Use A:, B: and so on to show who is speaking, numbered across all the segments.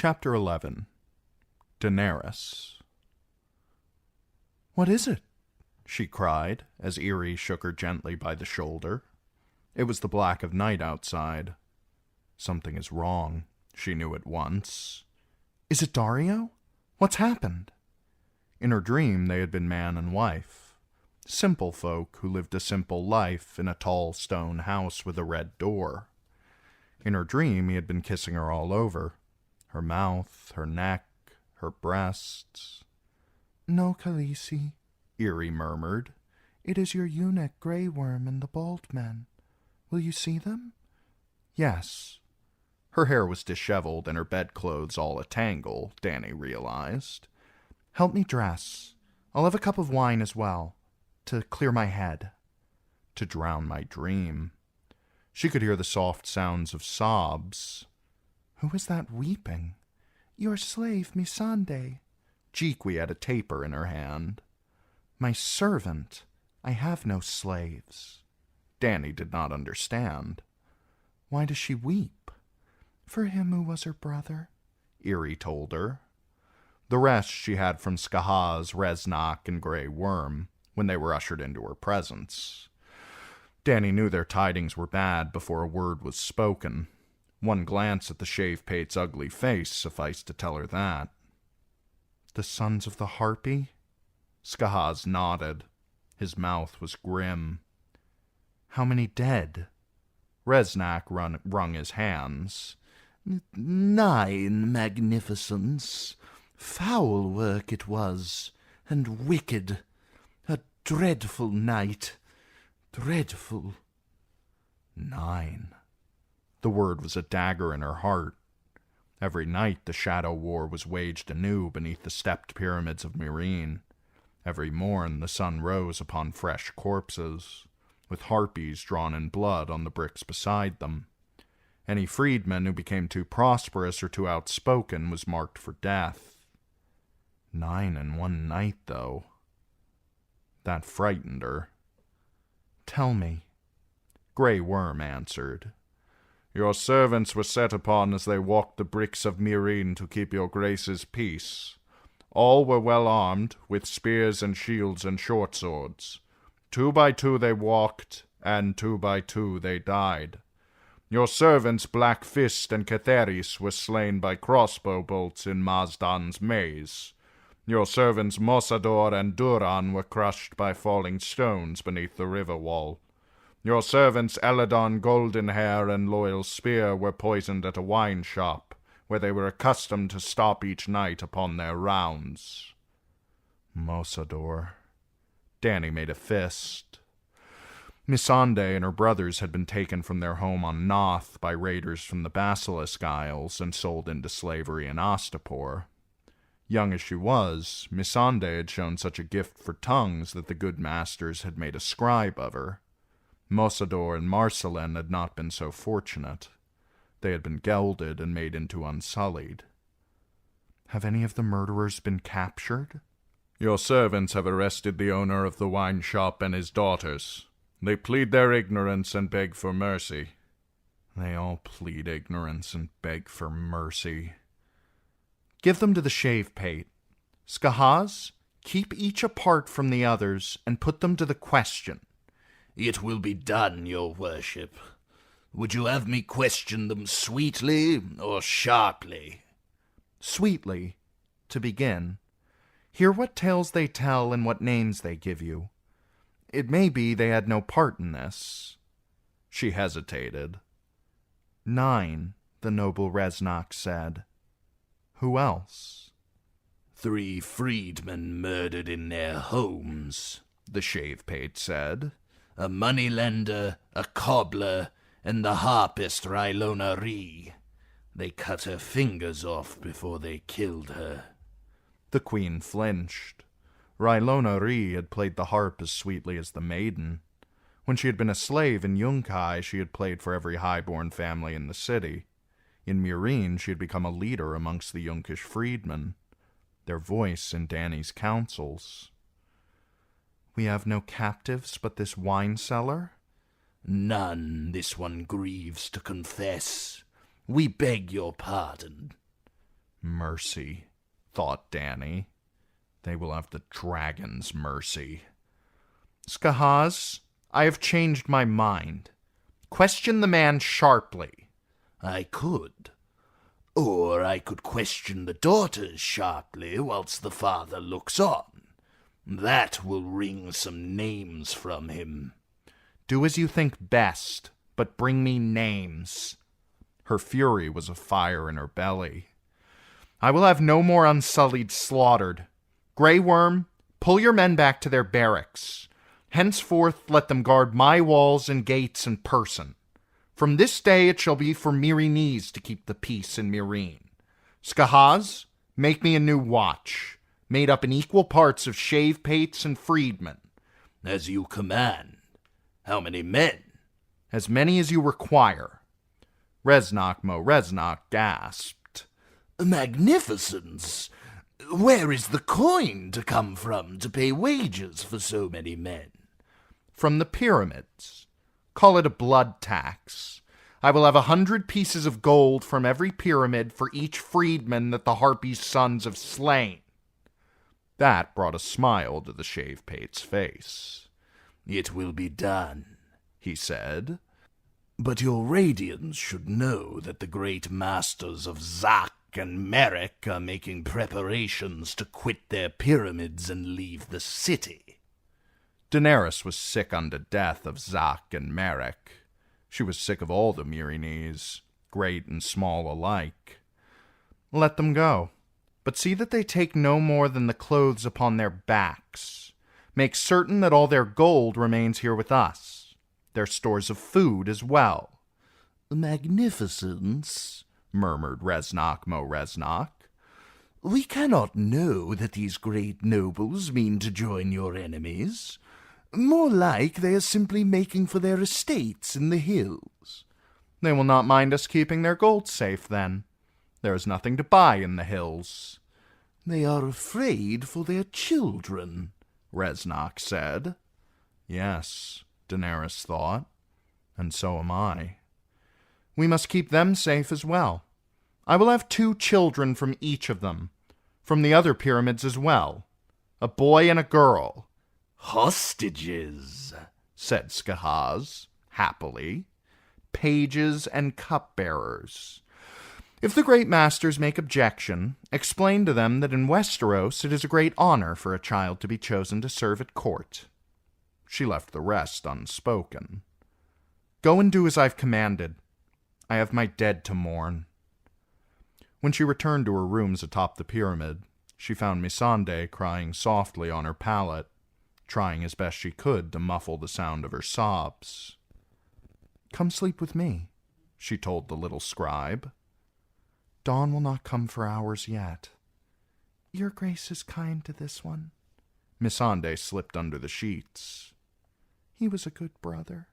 A: Chapter 11. Daenerys. "What is it?" she cried, as Eerie shook her gently by the shoulder. It was the black of night outside. Something is wrong, she knew at once. "Is it Dario? What's happened?" In her dream they had been man and wife. Simple folk who lived a simple life in a tall stone house with a red door. In her dream he had been kissing her all over. Her mouth, her neck, her breasts.
B: "No, Khaleesi," Eerie murmured. "It is your eunuch Grey Worm and the bald men. Will you see them?"
A: Yes. Her hair was disheveled and her bedclothes all a tangle, Dany realized.
B: "Help me dress. I'll have a cup of wine as well, to clear my head."
A: To drown my dream. She could hear the soft sounds of sobs.
B: "Who is that weeping?" "Your slave, Missandei."
A: Jeekwe had a taper in her hand.
B: "My servant. I have no slaves."
A: Dany did not understand.
B: "Why does she weep?" "For him who was her brother,"
A: Eerie told her. The rest she had from Skahaz, Reznak, and Grey Worm when they were ushered into her presence. Dany knew their tidings were bad before a word was spoken. One glance at the shave-pate's ugly face sufficed to tell her that.
B: "The sons of the Harpy?"
A: Skahaz nodded. His mouth was grim.
B: "How many dead?"
A: Reznak wrung his hands.
C: 9, magnificence. Foul work it was, and wicked. A dreadful night. Dreadful.
A: 9. The word was a dagger in her heart. Every night the shadow war was waged anew beneath the stepped pyramids of Meereen. Every morn the sun rose upon fresh corpses, with harpies drawn in blood on the bricks beside them. Any freedman who became too prosperous or too outspoken was marked for death. 9 in one night, though. That frightened her.
B: "Tell me."
A: Grey Worm answered. "Your servants were set upon as they walked the bricks of Meereen to keep your grace's peace. All were well armed, with spears and shields and short swords. 2 by 2 they walked, and 2 by 2 they died. Your servants Black Fist and Catheris were slain by crossbow bolts in Mazdan's maze. Your servants Mossador and Duran were crushed by falling stones beneath the river wall. Your servants Eladon Goldenhair and Loyal Spear were poisoned at a wine shop, where they were accustomed to stop each night upon their rounds." Mossador. Dany made a fist. Missandei and her brothers had been taken from their home on Noth by raiders from the Basilisk Isles and sold into slavery in Astapor. Young as she was, Missandei had shown such a gift for tongues that the good masters had made a scribe of her. Mossador and Marcelin had not been so fortunate. They had been gelded and made into Unsullied.
B: "Have any of the murderers been captured?"
A: "Your servants have arrested the owner of the wine shop and his daughters. They plead their ignorance and beg for mercy."
B: They all plead ignorance and beg for mercy. "Give them to the shave-pate. Skahaz, keep each apart from the others and put them to the question."
C: "It will be done, your worship. Would you have me question them sweetly or sharply?"
B: "Sweetly, to begin. Hear what tales they tell and what names they give you. It may be they had no part in this."
A: She hesitated.
B: 9, the noble Reznak said. "Who else?"
C: 3 freedmen murdered in their homes," the shave-pate said. "A moneylender, a cobbler, and the harpist Rylona Rhee. They cut her fingers off before they killed her."
A: The queen flinched. Rylona Rhee had played the harp as sweetly as the maiden. When she had been a slave in Yunkai, she had played for every high-born family in the city. In Meereen, she had become a leader amongst the Yunkish freedmen, their voice in Dany's councils.
B: "We have no captives but this wine cellar?"
C: "None this one grieves to confess. We beg your pardon."
B: Mercy, thought Dany. They will have the dragon's mercy. Skahaz, I have changed my mind. Question the man sharply.
C: I could. Or I could question the daughters sharply whilst the father looks on. That will wring some names from him.
B: Do as you think best, but bring me names. Her fury was a fire in her belly. I will have no more unsullied slaughtered. Grey Worm, pull your men back to their barracks. Henceforth let them guard my walls and gates in person. From this day it shall be for Meereenese to keep the peace in Meereen. Skahaz, make me a new watch, made up in equal parts of shave-pates and freedmen.
C: As you command. How many men?
B: As many as you require. Resnok Mo Resnok gasped.
C: Magnificence! Where is the coin to come from to pay wages for so many men?
B: From the pyramids. Call it a blood tax. I will have 100 pieces of gold from every pyramid for each freedman that the Harpy's sons have slain. That brought a smile to the shave-pate's face.
C: It will be done,
B: he said.
C: But your Radiants should know that the great masters of Zak and Merrick are making preparations to quit their pyramids and leave the city.
B: Daenerys was sick unto death of Zak and Merrick. She was sick of all the Meereenese, great and small alike. Let them go, but see that they take no more than the clothes upon their backs. Make certain that all their gold remains here with us, their stores of food as well.
C: Magnificence, murmured
B: Resnok Mo Resnok.
C: We cannot know that these great nobles mean to join your enemies. More like they are simply making for their estates in the hills.
B: They will not mind us keeping their gold safe, then. There is nothing to buy in the hills.
C: They are afraid for their children,
B: Resnok said. Yes, Daenerys thought, and so am I. We must keep them safe as well. I will have 2 children from each of them, from the other pyramids as well, a boy and a girl.
C: Hostages,
B: said Skahaz, happily. Pages and cupbearers. If the great masters make objection, explain to them that in Westeros it is a great honor for a child to be chosen to serve at court. She left the rest unspoken. Go and do as I've commanded. I have my dead to mourn. When she returned to her rooms atop the pyramid, she found Missandei crying softly on her pallet, trying as best she could to muffle the sound of her sobs. Come sleep with me, she told the little scribe. Dawn will not come for hours yet. Your grace is kind to this one. Missandei slipped under the sheets. He was a good brother.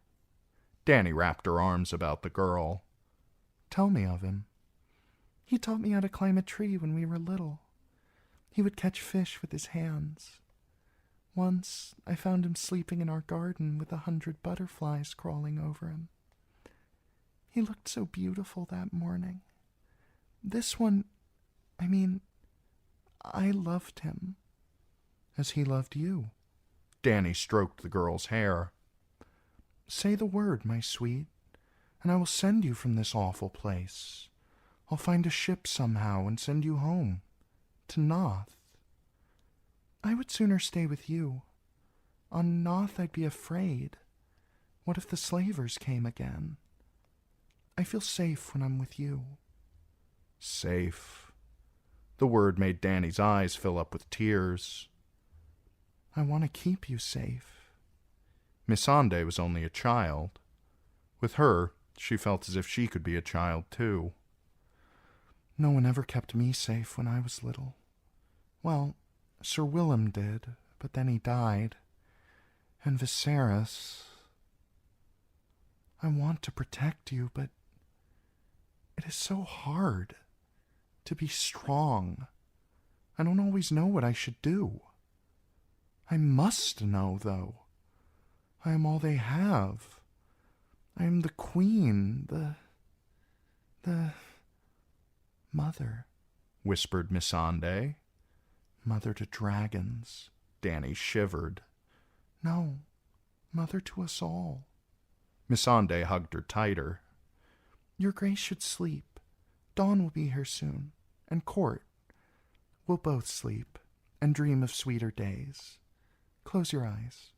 B: Dany wrapped her arms about the girl. Tell me of him. He taught me how to climb a tree when we were little. He would catch fish with his hands. Once I found him sleeping in our garden with 100 butterflies crawling over him. He looked so beautiful that morning. This one, I loved him. As he loved you. Dany stroked the girl's hair. Say the word, my sweet, and I will send you from this awful place. I'll find a ship somehow and send you home, to Noth. I would sooner stay with you. On Noth I'd be afraid. What if the slavers came again? I feel safe when I'm with you. Safe. The word made Dany's eyes fill up with tears. I want to keep you safe. Missandei was only a child. With her, she felt as if she could be a child too. No one ever kept me safe when I was little. Well, Sir Willem did, but then he died. And Viserys. I want to protect you, but it is so hard to be strong. I don't always know what I should do. I must know, though. I am all they have. I am the queen, the mother, whispered Missandei. Mother to dragons, Dany shivered. No, mother to us all. Missandei hugged her tighter. Your Grace should sleep. Dawn will be here soon, and Court. We'll both sleep, and dream of sweeter days. Close your eyes.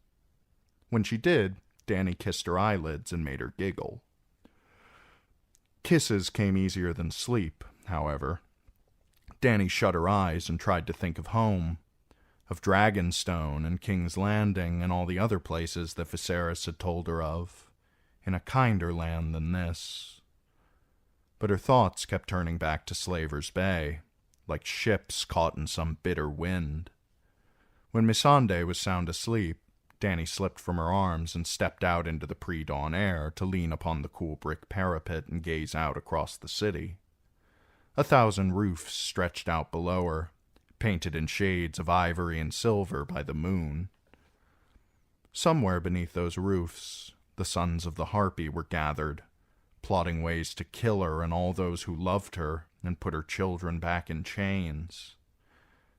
B: When she did, Dany kissed her eyelids and made her giggle. Kisses came easier than sleep, however. Dany shut her eyes and tried to think of home, of Dragonstone and King's Landing and all the other places that Viserys had told her of, in a kinder land than this. But her thoughts kept turning back to Slaver's Bay, like ships caught in some bitter wind. When Missandei was sound asleep, Dany slipped from her arms and stepped out into the pre-dawn air to lean upon the cool brick parapet and gaze out across the city. 1,000 roofs stretched out below her, painted in shades of ivory and silver by the moon. Somewhere beneath those roofs, the sons of the Harpy were gathered, plotting ways to kill her and all those who loved her and put her children back in chains.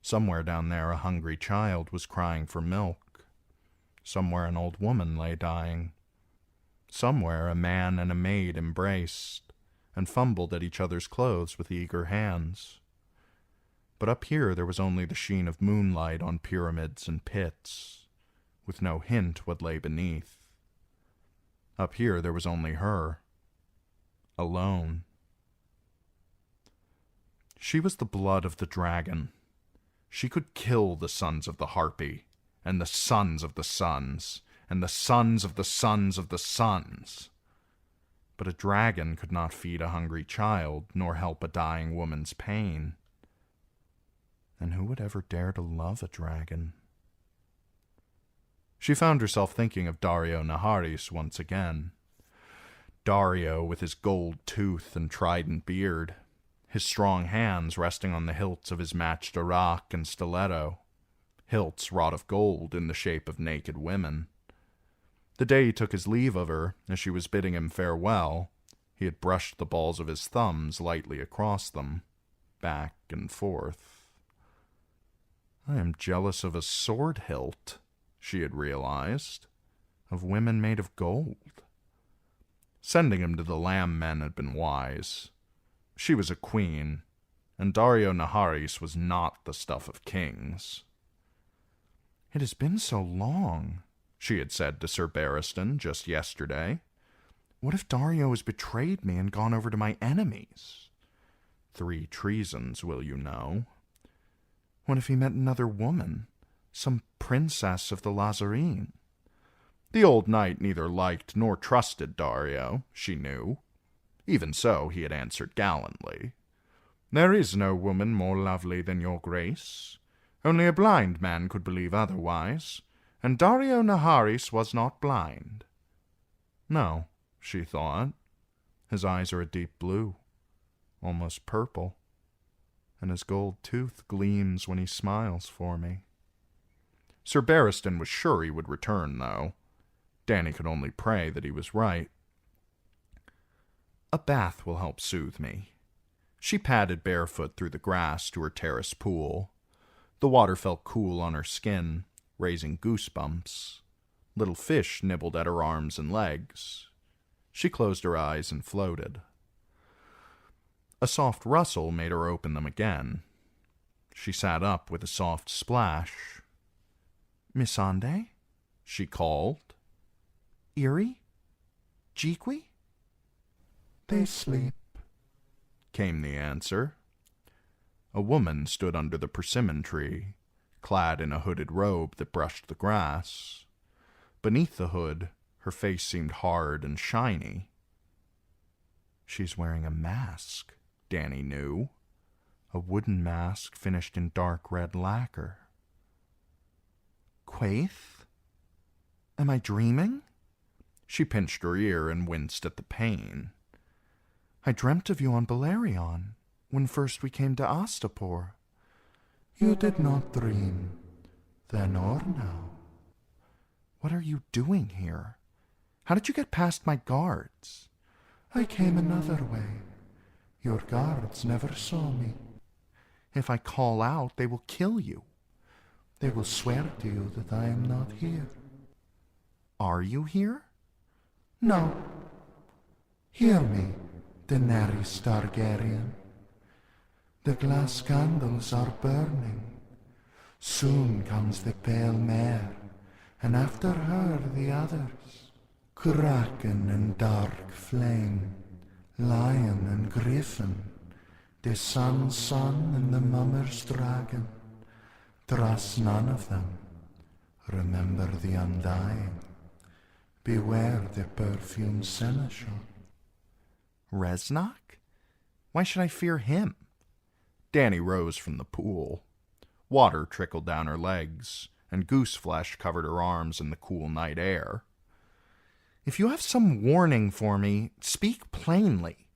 B: Somewhere down there a hungry child was crying for milk. Somewhere an old woman lay dying. Somewhere a man and a maid embraced and fumbled at each other's clothes with eager hands. But up here there was only the sheen of moonlight on pyramids and pits, with no hint what lay beneath. Up here there was only her, alone. She was the blood of the dragon. She could kill the sons of the Harpy, and the sons of the sons, and the sons of the sons of the sons. But a dragon could not feed a hungry child, nor help a dying woman's pain. And who would ever dare to love a dragon? She found herself thinking of Daario Naharis once again. Daario with his gold tooth and trident beard, his strong hands resting on the hilts of his matched arak and stiletto, hilts wrought of gold in the shape of naked women. The day he took his leave of her, as she was bidding him farewell, he had brushed the balls of his thumbs lightly across them, back and forth. I am jealous of a sword hilt, she had realized, of women made of gold. Sending him to the Lamb Men had been wise. She was a queen, and Daario Naharis was not the stuff of kings. It has been so long, she had said to Sir Barristan just yesterday. What if Daario has betrayed me and gone over to my enemies? 3 treasons, will you know? What if he met another woman, some princess of the Lazarene? The old knight neither liked nor trusted Daario, she knew. Even so, he had answered gallantly. There is no woman more lovely than your grace. Only a blind man could believe otherwise, and Daario Naharis was not blind. No, she thought. His eyes are a deep blue, almost purple, and his gold tooth gleams when he smiles for me. Sir Barristan was sure he would return, though. Dany could only pray that he was right. A bath will help soothe me. She padded barefoot through the grass to her terrace pool. The water felt cool on her skin, raising goosebumps. Little fish nibbled at her arms and legs. She closed her eyes and floated. A soft rustle made her open them again. She sat up with a soft splash. Missandei? She called. Eerie? Jeekwe? They sleep, came the answer. A woman stood under the persimmon tree, clad in a hooded robe that brushed the grass. Beneath the hood, her face seemed hard and shiny. She's wearing a mask, Dany knew. A wooden mask finished in dark red lacquer. Quaithe? Am I dreaming? She pinched her ear and winced at the pain. I dreamt of you on Balerion, when first we came to Astapor. You did not dream, then or now. What are you doing here? How did you get past my guards? I came another way. Your guards never saw me. If I call out, they will kill you.
D: They will swear to you that I am not here.
B: Are you here?
D: No. Hear me, Daenerys Targaryen. The glass candles are burning. Soon comes the pale mare, and after her the others. Kraken and dark flame, lion and griffin, the sun's son and the mummer's dragon. Trust none of them. Remember the undying. Beware the perfumed seneschal.
B: Reznok? Why should I fear him? Dany rose from the pool. Water trickled down her legs, and goose flesh covered her arms in the cool night air. If you have some warning for me, speak plainly.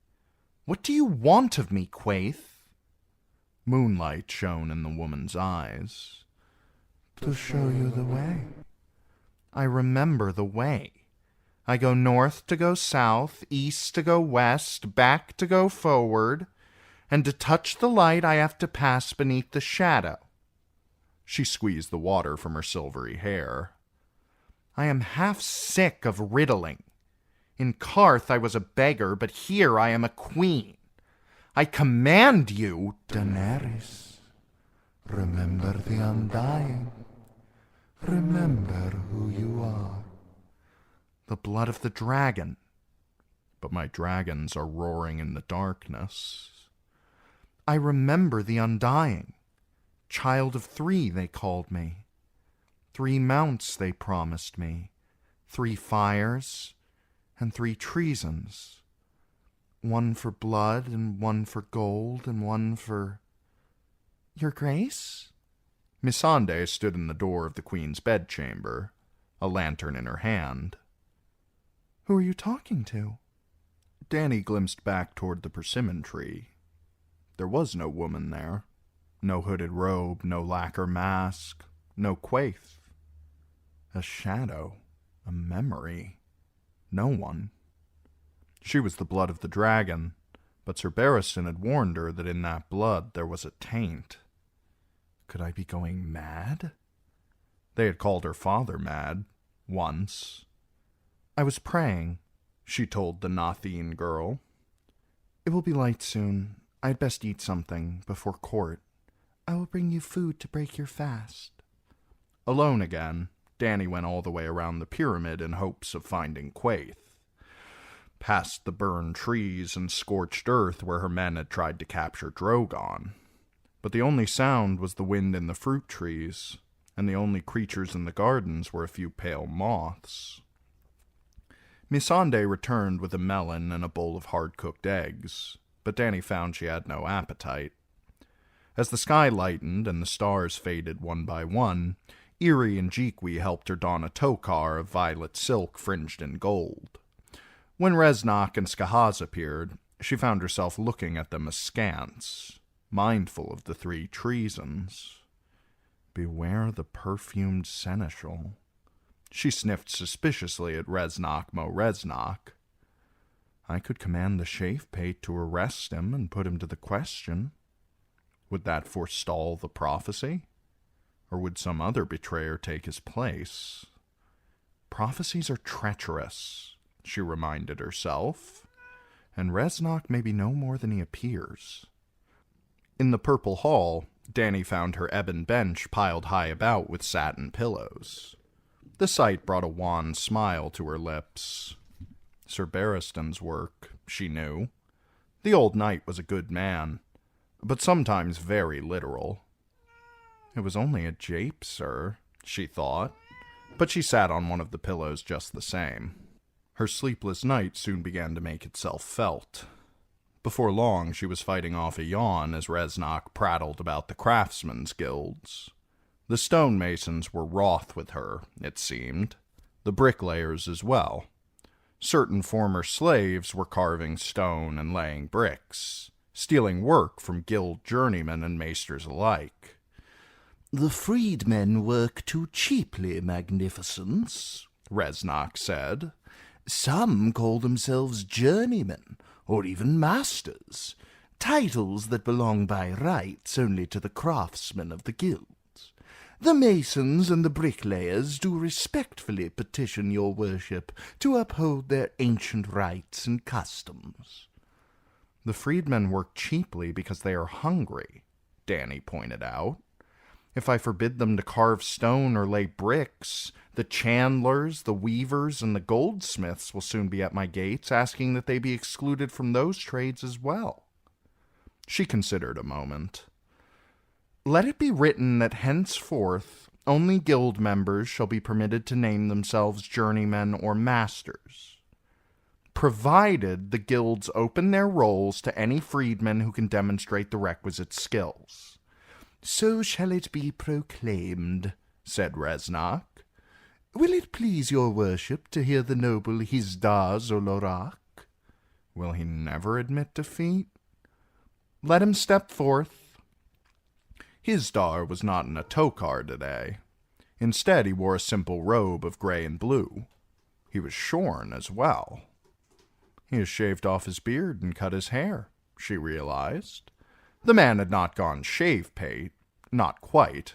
B: What do you want of me, Quaithe? Moonlight shone in the woman's eyes.
D: To show you the way.
B: I remember the way. I go north to go south, east to go west, back to go forward, and to touch the light I have to pass beneath the shadow. She squeezed the water from her silvery hair. I am half sick of riddling. In Qarth I was a beggar, but here I am a queen. I command you,
D: Daenerys, remember the undying. Remember who you are.
B: The blood of the dragon. But my dragons are roaring in the darkness. I remember the undying. Child of 3, they called me. 3 mounts they promised me. 3 fires and 3 treasons. 1 for blood and 1 for gold and 1 for... Your Grace? Missandei stood in the door of the queen's bedchamber, a lantern in her hand. Who are you talking to? Dany glimpsed back toward the persimmon tree. There was no woman there. No hooded robe, no lacquer mask, no Quaithe. A shadow, a memory. No one. She was the blood of the dragon, but Sir Barristan had warned her that in that blood there was a taint. Could I be going mad? They had called her father mad, once. I was praying, she told the Notheen girl. It will be light soon. I had best eat something before court. I will bring you food to break your fast. Alone again, Dany went all the way around the pyramid in hopes of finding Quaithe. Past the burned trees and scorched earth where her men had tried to capture Drogon. But the only sound was the wind in the fruit trees, and the only creatures in the gardens were a few pale moths. Missandei returned with a melon and a bowl of hard-cooked eggs, but Dany found she had no appetite. As the sky lightened and the stars faded one by one, Irri and Jiqui helped her don a tokar of violet silk fringed in gold. When Reznok and Skahaz appeared, she found herself looking at them askance, mindful of the 3 treasons. Beware the perfumed seneschal. She sniffed suspiciously at Reznok Mo Reznok. I could command the Shafepate to arrest him and put him to the question. Would that forestall the prophecy? Or would some other betrayer take his place? Prophecies are treacherous, she reminded herself, and Reznok may be no more than he appears. In the Purple Hall, Dany found her ebon bench piled high about with satin pillows. The sight brought a wan smile to her lips. Sir Barristan's work, she knew. The old knight was a good man, but sometimes very literal. It was only a jape, sir, she thought, but she sat on one of the pillows just the same. Her sleepless night soon began to make itself felt. Before long, she was fighting off a yawn as Reznok prattled about the craftsmen's guilds. The stonemasons were wroth with her, it seemed. The bricklayers as well. Certain former slaves were carving stone and laying bricks, stealing work from guild journeymen and maesters alike.
C: The freedmen work too cheaply, magnificence, Reznok said. Some call themselves journeymen, or even masters.
B: titles that belong by rights only to the craftsmen of the guilds. The masons and the bricklayers do respectfully petition your worship to uphold their ancient rights and customs.
A: The freedmen work cheaply because they are hungry, Danny pointed out. If I forbid them to carve stone or lay bricks, the chandlers, the weavers, and the goldsmiths will soon be at my gates asking that they be excluded from those trades as well. She considered a moment. Let it be written that henceforth only guild members shall be permitted to name themselves journeymen or masters, provided the guilds open their rolls to any freedman who can demonstrate the requisite skills.
B: So shall it be proclaimed, said Reznak. Will it please your worship to hear the noble Hizdar Zolorak?
A: Will he never admit defeat? Let him step forth. Hizdar was not in a tokar today. Instead, he wore a simple robe of gray and blue. He was shorn as well. He has shaved off his beard and cut his hair, she realized. The man had not gone shave-pate, not quite,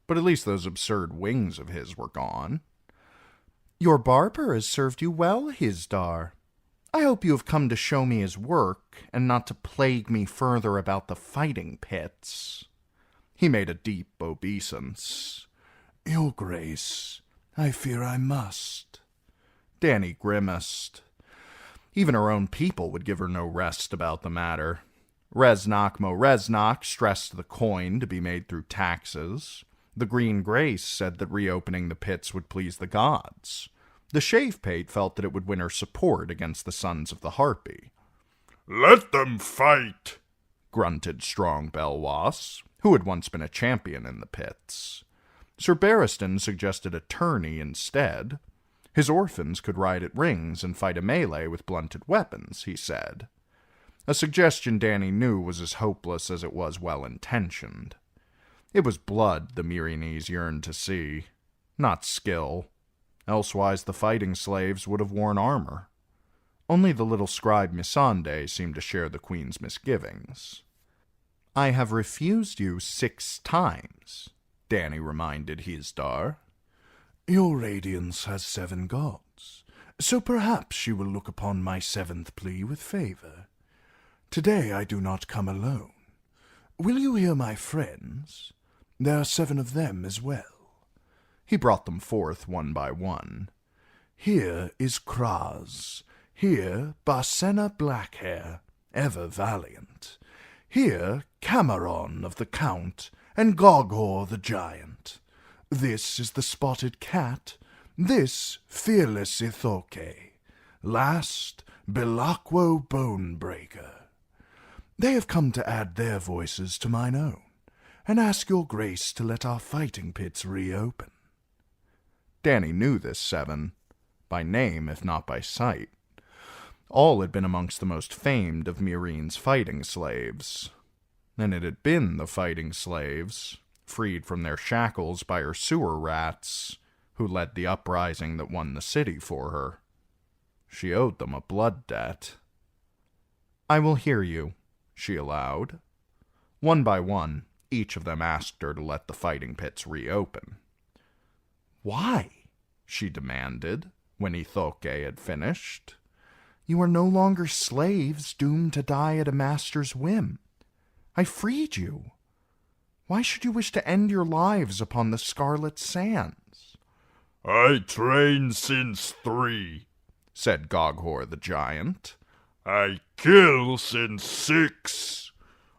A: but at least those absurd wings of his were gone. Your barber has served you well, Hizdar. I hope you have come to show me his work, and not to plague me further about the fighting pits. He made a deep obeisance.
D: Your Grace, I fear I must.
A: Danny grimaced. Even her own people would give her no rest about the matter. Reznak Mo Reznak stressed the coin to be made through taxes. The Green Grace said that reopening the pits would please the gods. The Shave-Pate felt that it would win her support against the Sons of the Harpy.
E: "Let them fight,"
A: grunted Strong Belwas, who had once been a champion in the pits. Sir Barristan suggested a tourney instead. His orphans could ride at rings and fight a melee with blunted weapons, he said. A suggestion Danny knew was as hopeless as it was well-intentioned. It was blood the Myrinese yearned to see, not skill. Elsewise the fighting slaves would have worn armor. Only the little scribe Missandei seemed to share the queen's misgivings. I have refused you 6 times, Danny reminded Hizdar.
D: Your radiance has 7 gods, so perhaps she will look upon my 7th plea with favor. Today I do not come alone. Will you hear my friends? There are 7 of them as well.
A: He brought them forth one by one.
D: Here is Kraz. Here Barsenna Blackhair, ever valiant. Here Cameron of the Count, and Goghor the Giant. This is the Spotted Cat. This fearless Ithoke. Last, Belakwo Bonebreaker. They have come to add their voices to mine own, and ask your grace to let our fighting pits reopen.
A: Danny knew this 7, by name if not by sight. All had been amongst the most famed of Myrine's fighting slaves. And it had been the fighting slaves, freed from their shackles by her sewer rats, who led the uprising that won the city for her. She owed them a blood debt. I will hear you, she allowed. One by one, each of them asked her to let the fighting pits reopen. Why? She demanded, when Ithoke had finished. You are no longer slaves doomed to die at a master's whim. I freed you. Why should you wish to end your lives upon the Scarlet Sands?
E: "I trained since 3,
A: said Goghor the Giant.
E: "I kill since 6.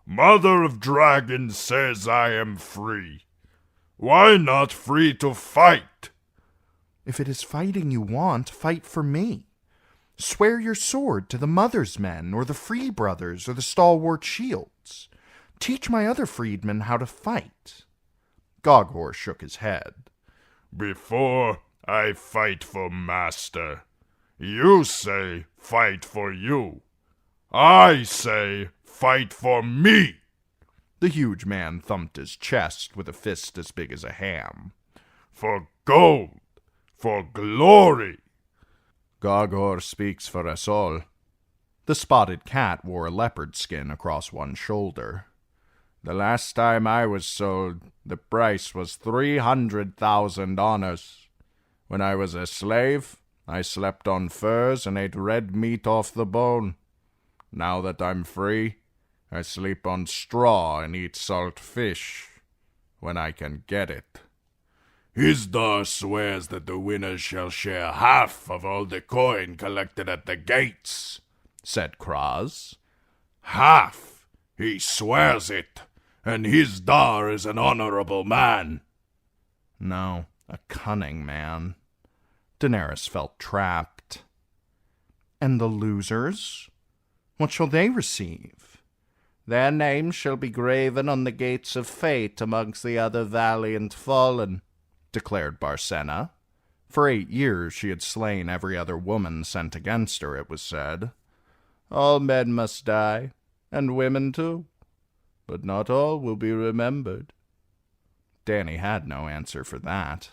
E: Mother of Dragons says I am free. Why not free to fight?"
A: If it is fighting you want, fight for me. Swear your sword to the Mother's Men, or the Free Brothers, or the Stalwart Shields. Teach my other freedmen how to fight. Goghor shook his head.
E: "Before I fight for master, you say fight for you. I say fight for me."
A: The huge man thumped his chest with a fist as big as a ham.
E: "For gold, for glory."
A: Goghor speaks for us all.
B: The spotted cat wore a leopard skin across one shoulder.
A: The last time I was sold, the price was 300,000 honors. When I was a slave, I slept on furs and ate red meat off the bone. Now that I'm free, I sleep on straw and eat salt fish, when I can get it.
E: Isdar swears that the winners shall share half of all the coin collected at the gates, said Kraz. Half! He swears it, and Isdar is an honorable man.
B: No, a cunning man. Daenerys felt trapped. And the losers? What shall they receive?
A: Their names shall be graven on the gates of fate amongst the other valiant fallen,
B: declared Barcena. For 8 years she had slain every other woman sent against her, it was said.
A: All men must die, and women too, but not all will be remembered.
B: Dany had no answer for that.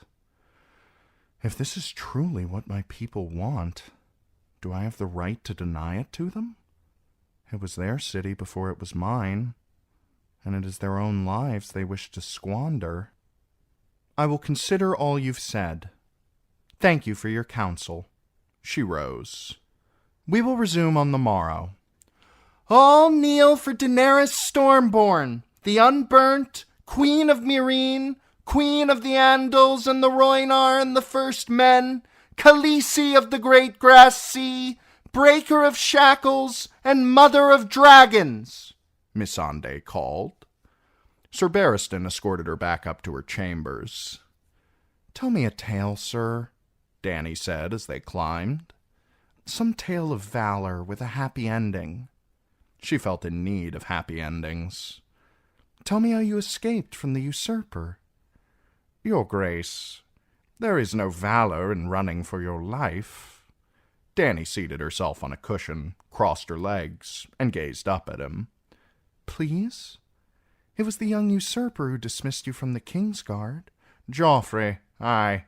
B: If this is truly what my people want, do I have the right to deny it to them? It was their city before it was mine, and it is their own lives they wish to squander. I will consider all you've said. Thank you for your counsel. She rose. We will resume on the morrow. All kneel for Daenerys Stormborn, the unburnt, Queen of Meereen, Queen of the Andals and the Rhoynar and the First Men, Khaleesi of the Great Grass Sea, Breaker of Shackles, and Mother of Dragons, Missandei called. Sir Barristan escorted her back up to her chambers. Tell me a tale, sir, Dany said as they climbed. Some tale of valor with a happy ending. She felt in need of happy endings. Tell me how you escaped from the usurper. Your Grace, there is no valor in running for your life. Dany seated herself on a cushion, crossed her legs, and gazed up at him. Please? It was the young usurper who dismissed you from the Kingsguard. Joffrey, aye.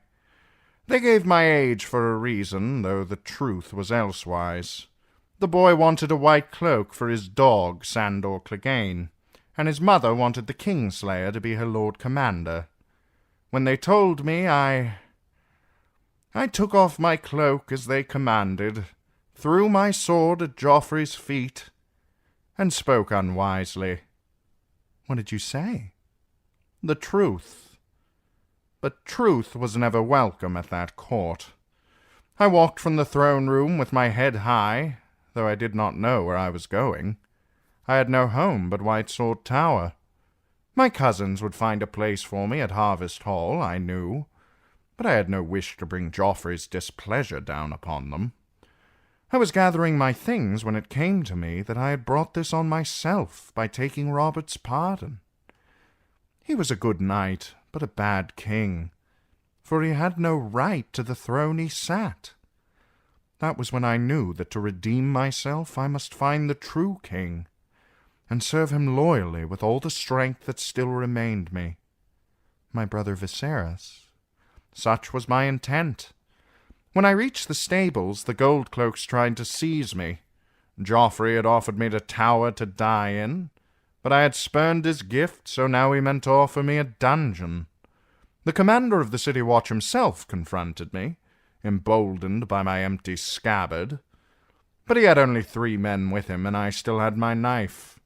B: They gave my age for a reason, though the truth was elsewise. The boy wanted a white cloak for his dog, Sandor Clegane, and his mother wanted the Kingslayer to be her Lord Commander. When they told me, I took off my cloak as they commanded, threw my sword at Joffrey's feet, and spoke unwisely. What did you say? The truth. But truth was never welcome at that court. I walked from the throne room with my head high, though I did not know where I was going. I had no home but White Sword Tower. My cousins would find a place for me at Harvest Hall, I knew, but I had no wish to bring Joffrey's displeasure down upon them. I was gathering my things when it came to me that I had brought this on myself by taking Robert's pardon. He was a good knight, but a bad king, for he had no right to the throne he sat. That was when I knew that to redeem myself I must find the true king, and serve him loyally with all the strength that still remained me. My brother Viserys. Such was my intent. When I reached the stables, the Goldcloaks tried to seize me. Joffrey had offered me the tower to die in, but I had spurned his gift, so now he meant to offer me a dungeon. The commander of the City Watch himself confronted me, emboldened by my empty scabbard. But he had only 3 men with him, and I still had my knife.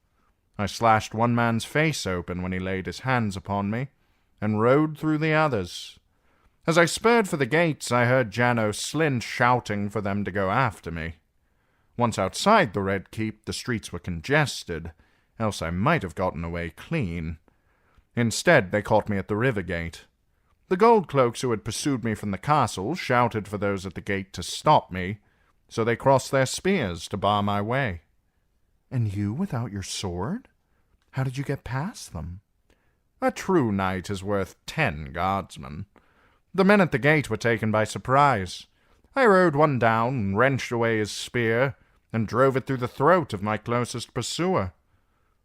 B: I slashed one man's face open when he laid his hands upon me, and rode through the others. As I spurred for the gates, I heard Janos Slynt shouting for them to go after me. Once outside the Red Keep, the streets were congested, else I might have gotten away clean. Instead, they caught me at the river gate. The Goldcloaks who had pursued me from the castle shouted for those at the gate to stop me, so they crossed their spears to bar my way. And you without your sword? How did you get past them? A true knight is worth 10 guardsmen. The men at the gate were taken by surprise. I rode one down and wrenched away his spear, and drove it through the throat of my closest pursuer.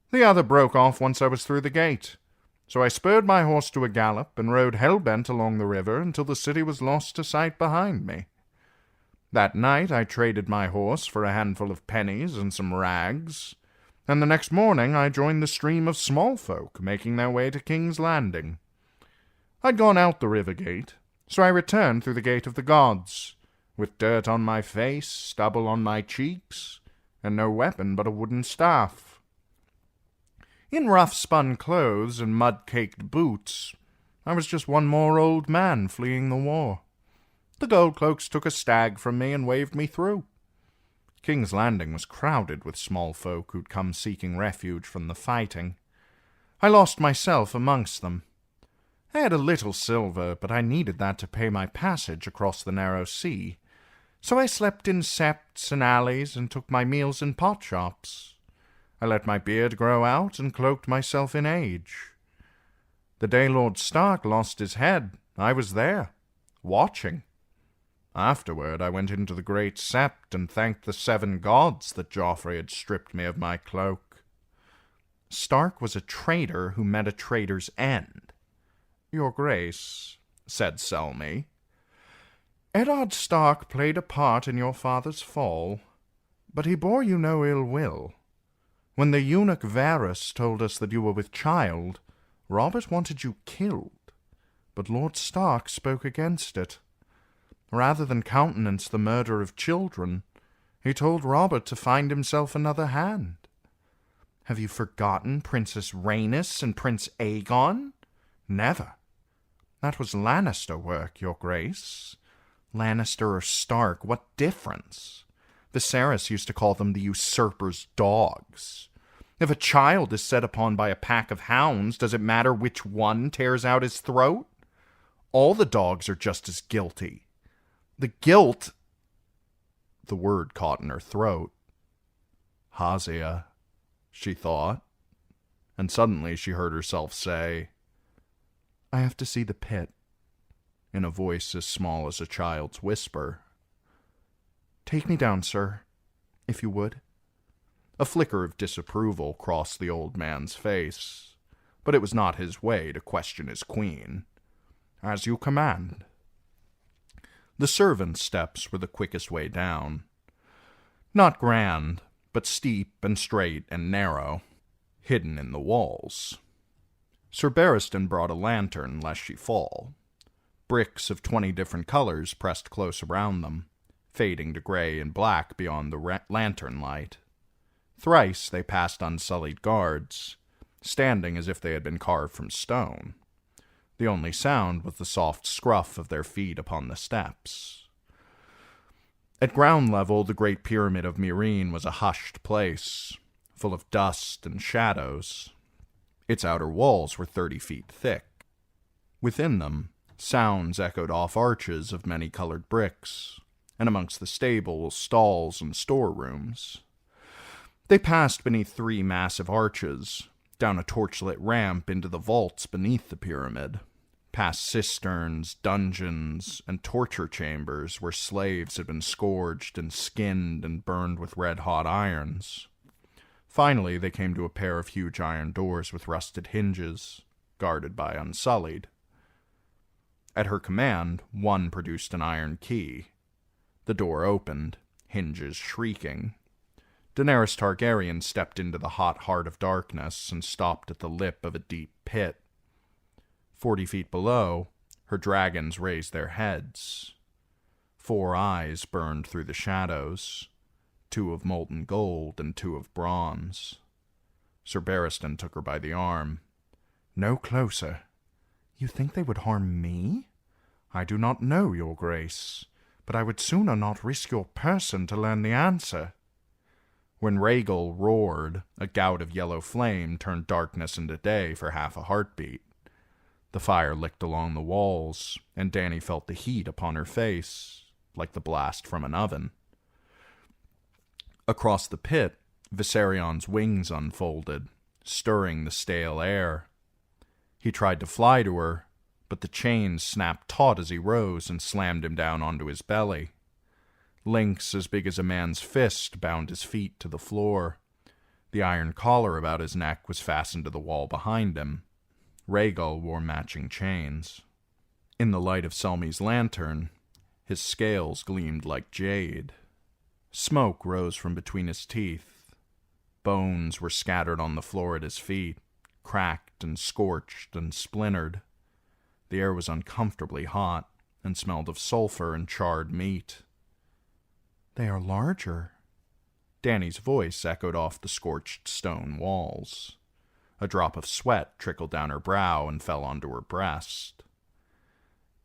B: The other broke off once I was through the gate, so I spurred my horse to a gallop and rode hell-bent along the river until the city was lost to sight behind me.
A: That night I traded my horse for a handful of pennies and some rags, and the next morning I joined the stream of small folk making their way to King's Landing. I'd gone out the river gate, so I returned through the gate of the gods, with dirt on my face, stubble on my cheeks, and no weapon but a wooden staff. In rough-spun clothes and mud-caked boots, I was just one more old man fleeing the war. The gold cloaks took a stag from me and waved me through. King's Landing was crowded with small folk who'd come seeking refuge from the fighting. I lost myself amongst them. I had a little silver, but I needed that to pay my passage across the narrow sea, so I slept in septs and alleys and took my meals in pot-shops. I let my beard grow out and cloaked myself in age. The day Lord Stark lost his head, I was there, watching. Afterward, I went into the great sept and thanked the 7 gods that Joffrey had stripped me of my cloak. Stark was a traitor who met a traitor's end. Your Grace, said Selmy, Eddard Stark played a part in your father's fall, but he bore you no ill will. When the eunuch Varys told us that you were with child, Robert wanted you killed, but Lord Stark spoke against it. Rather than countenance the murder of children, he told Robert to find himself another hand. Have you forgotten Princess Rhaenys and Prince Aegon? Never. That was Lannister work, Your Grace. Lannister or Stark, what difference? Viserys used to call them the usurper's dogs. If a child is set upon by a pack of hounds, does it matter which one tears out his throat? All the dogs are just as guilty. The guilt... The word caught in her throat. Hazia, she thought, and suddenly she heard herself say, I have to see the pit, in a voice as small as a child's whisper. Take me down, sir, if you would. A flicker of disapproval crossed the old man's face, but it was not his way to question his queen. As you command. The servants' steps were the quickest way down. Not grand, but steep and straight and narrow, hidden in the walls. Sir Barristan brought a lantern lest she fall. Bricks of 20 different colors pressed close around them, fading to gray and black beyond the lantern light. Thrice they passed unsullied guards, standing as if they had been carved from stone. The only sound was the soft scruff of their feet upon the steps. At ground level, the great pyramid of Meereen was a hushed place, full of dust and shadows. Its outer walls were 30 feet thick. Within them, sounds echoed off arches of many-colored bricks, and amongst the stables, stalls, and storerooms. They passed beneath 3 massive arches, down a torchlit ramp into the vaults beneath the pyramid, past cisterns, dungeons, and torture chambers where slaves had been scourged and skinned and burned with red-hot irons. Finally, they came to a pair of huge iron doors with rusted hinges, guarded by Unsullied. At her command, one produced an iron key. The door opened, hinges shrieking. Daenerys Targaryen stepped into the hot heart of darkness and stopped at the lip of a deep pit. 40 feet below, her dragons raised their heads. 4 eyes burned through the shadows, 2 of molten gold and 2 of bronze. Sir Barristan took her by the arm. No closer. You think they would harm me? I do not know, Your Grace, but I would sooner not risk your person to learn the answer. When Rhaegal roared, a gout of yellow flame turned darkness into day for half a heartbeat. The fire licked along the walls, and Dany felt the heat upon her face, like the blast from an oven. Across the pit, Viserion's wings unfolded, stirring the stale air. He tried to fly to her, but the chains snapped taut as he rose and slammed him down onto his belly. Links as big as a man's fist bound his feet to the floor. The iron collar about his neck was fastened to the wall behind him. Rhaegal wore matching chains. In the light of Selmy's lantern,
B: His scales gleamed like jade. Smoke rose from between his teeth. Bones were scattered on the floor at his feet, cracked and scorched and splintered. The air was uncomfortably hot and smelled of sulfur and charred meat. "They are larger." Danny's voice echoed off the scorched stone walls. A drop of sweat trickled down her brow and fell onto her breast.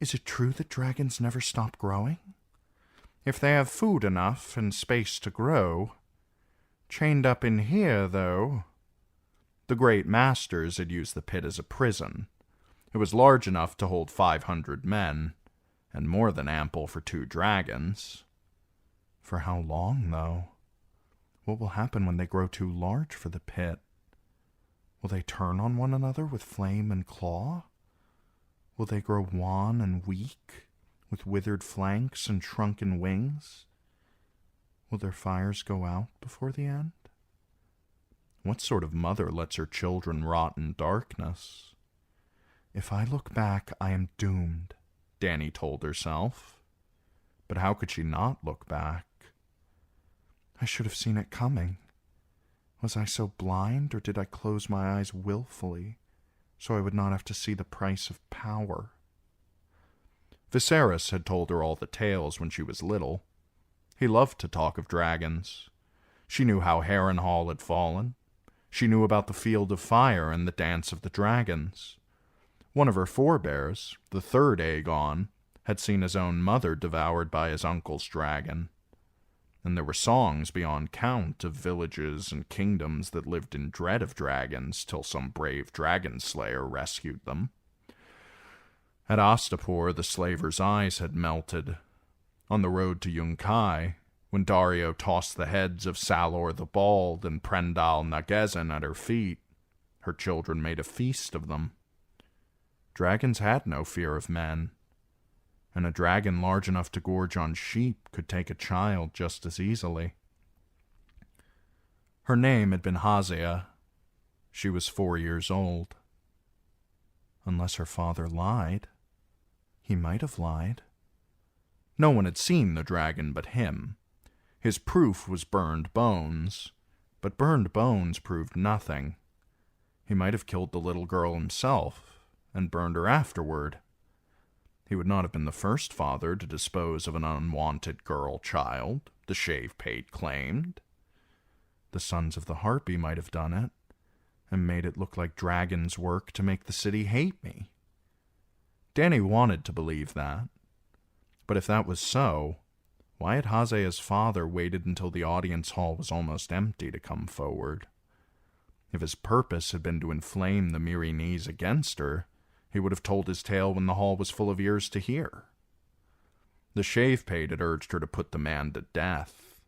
B: "Is it true that dragons never stop growing?" "If they have food enough and space to grow. Chained up in here, though." The great masters had used the pit as a prison. It was large enough to hold 500 men, and more than ample for 2 dragons. For how long, though? What will happen when they grow too large for the pit? Will they turn on one another with flame and claw? Will they grow wan and weak, with withered flanks and shrunken wings? Will their fires go out before the end? What sort of mother lets her children rot in darkness? "If I look back, I am doomed," Danny told herself. But how could she not look back? I should have seen it coming. Was I so blind, or did I close my eyes willfully, so I would not have to see the price of power? Viserys had told her all the tales when she was little. He loved to talk of dragons. She knew how Harrenhal had fallen. She knew about the Field of Fire and the Dance of the Dragons. One of her forebears, the third Aegon, had seen his own mother devoured by his uncle's dragon. And there were songs beyond count of villages and kingdoms that lived in dread of dragons till some brave dragon slayer rescued them. At Astapor, the slaver's eyes had melted. On the road to Yunkai, when Dario tossed the heads of Salor the Bald and Prendal Nagezen at her feet, her children made a feast of them. Dragons had no fear of men, and a dragon large enough to gorge on sheep could take a child just as easily. Her name had been Hazia. She was 4 years old. Unless her father lied. He might have lied. No one had seen the dragon but him. His proof was burned bones, but burned bones proved nothing. He might have killed the little girl himself and burned her afterward. He would not have been the first father to dispose of an unwanted girl child, the shave-paid claimed. The Sons of the Harpy might have done it, and made it look like dragons' work to make the city hate me. Danny wanted to believe that. But if that was so, why had Hazia's father waited until the audience hall was almost empty to come forward? If his purpose had been to inflame the Myrinese against her, he would have told his tale when the hall was full of ears to hear. The shave-paid had urged her to put the man to death.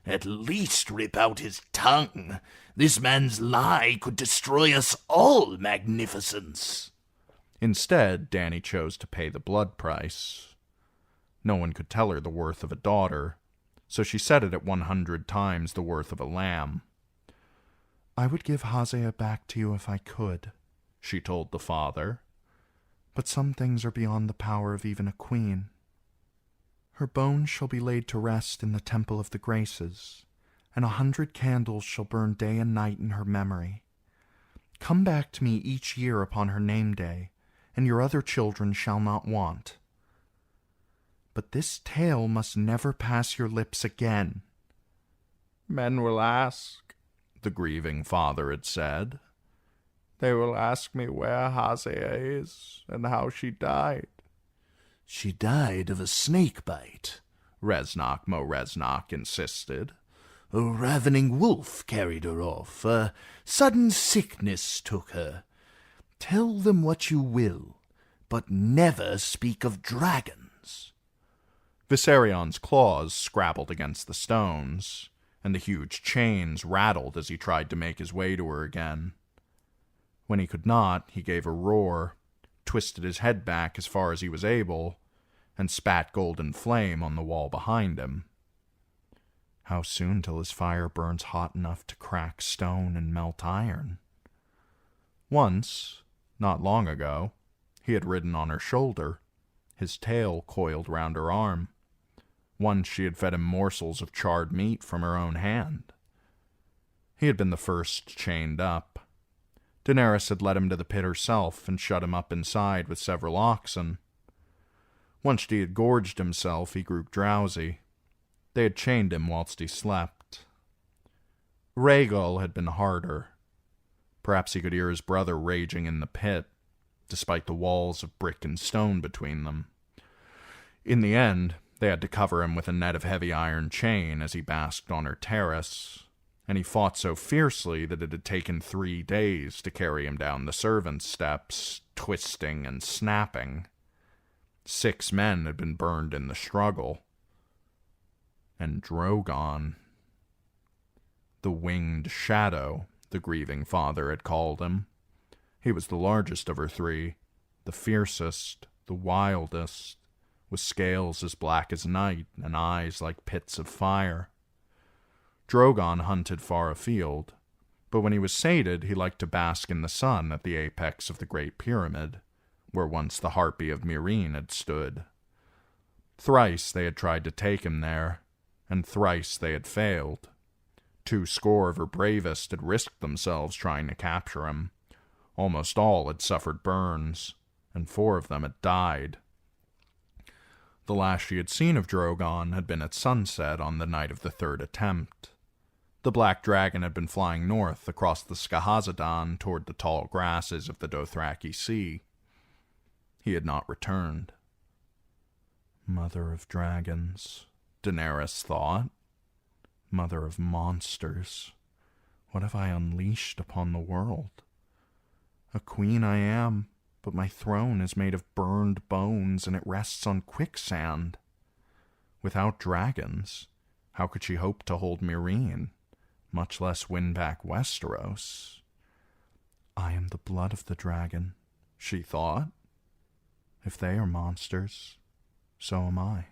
C: "At least rip out his tongue. This man's lie could destroy us all, magnificence."
B: Instead, Danny chose to pay the blood price. No one could tell her the worth of a daughter, so she set it at 100 times the worth of a lamb. "I would give Hazia back to you if I could," she told the father. "But some things are beyond the power of even a queen. Her bones shall be laid to rest in the Temple of the Graces, and 100 candles shall burn day and night in her memory. Come back to me each year upon her name day, and your other children shall not want. But this tale must never pass your lips again."
A: "Men will ask," the grieving father had said. "They will ask me where Hazia is and how she died."
C: "She died of a snake bite,"
B: Reznok Mo Reznok insisted.
C: "A ravening wolf carried her off. A sudden sickness took her. Tell them what you will, but never speak of dragons."
B: Viserion's claws scrabbled against the stones, and the huge chains rattled as he tried to make his way to her again. When he could not, he gave a roar, twisted his head back as far as he was able, and spat golden flame on the wall behind him. How soon till his fire burns hot enough to crack stone and melt iron? Once, not long ago, he had ridden on her shoulder, his tail coiled round her arm. Once she had fed him morsels of charred meat from her own hand. He had been the first chained up. Daenerys had led him to the pit herself and shut him up inside with several oxen. Once he had gorged himself, he grew drowsy. They had chained him whilst he slept. Rhaegal had been harder. Perhaps he could hear his brother raging in the pit, despite the walls of brick and stone between them. In the end, they had to cover him with a net of heavy iron chain as he basked on her terrace, and he fought so fiercely that it had taken 3 days to carry him down the servants' steps, twisting and snapping. 6 men had been burned in the struggle. And Drogon, the winged shadow, the grieving father had called him. He was the largest of her 3, the fiercest, the wildest, with scales as black as night and eyes like pits of fire. Drogon hunted far afield, but when he was sated, he liked to bask in the sun at the apex of the Great Pyramid, where once the Harpy of Meereen had stood. Thrice they had tried to take him there, and thrice they had failed. 200 of her bravest had risked themselves trying to capture him. Almost all had suffered burns, and 4 of them had died. The last she had seen of Drogon had been at sunset on the night of the 3rd attempt. The black dragon had been flying north across the Skahazadon toward the tall grasses of the Dothraki Sea. He had not returned. Mother of dragons, Daenerys thought. Mother of monsters, what have I unleashed upon the world? A queen I am, but my throne is made of burned bones and it rests on quicksand. Without dragons, how could she hope to hold Meereen, much less win back Westeros? I am the blood of the dragon, she thought. If they are monsters, so am I.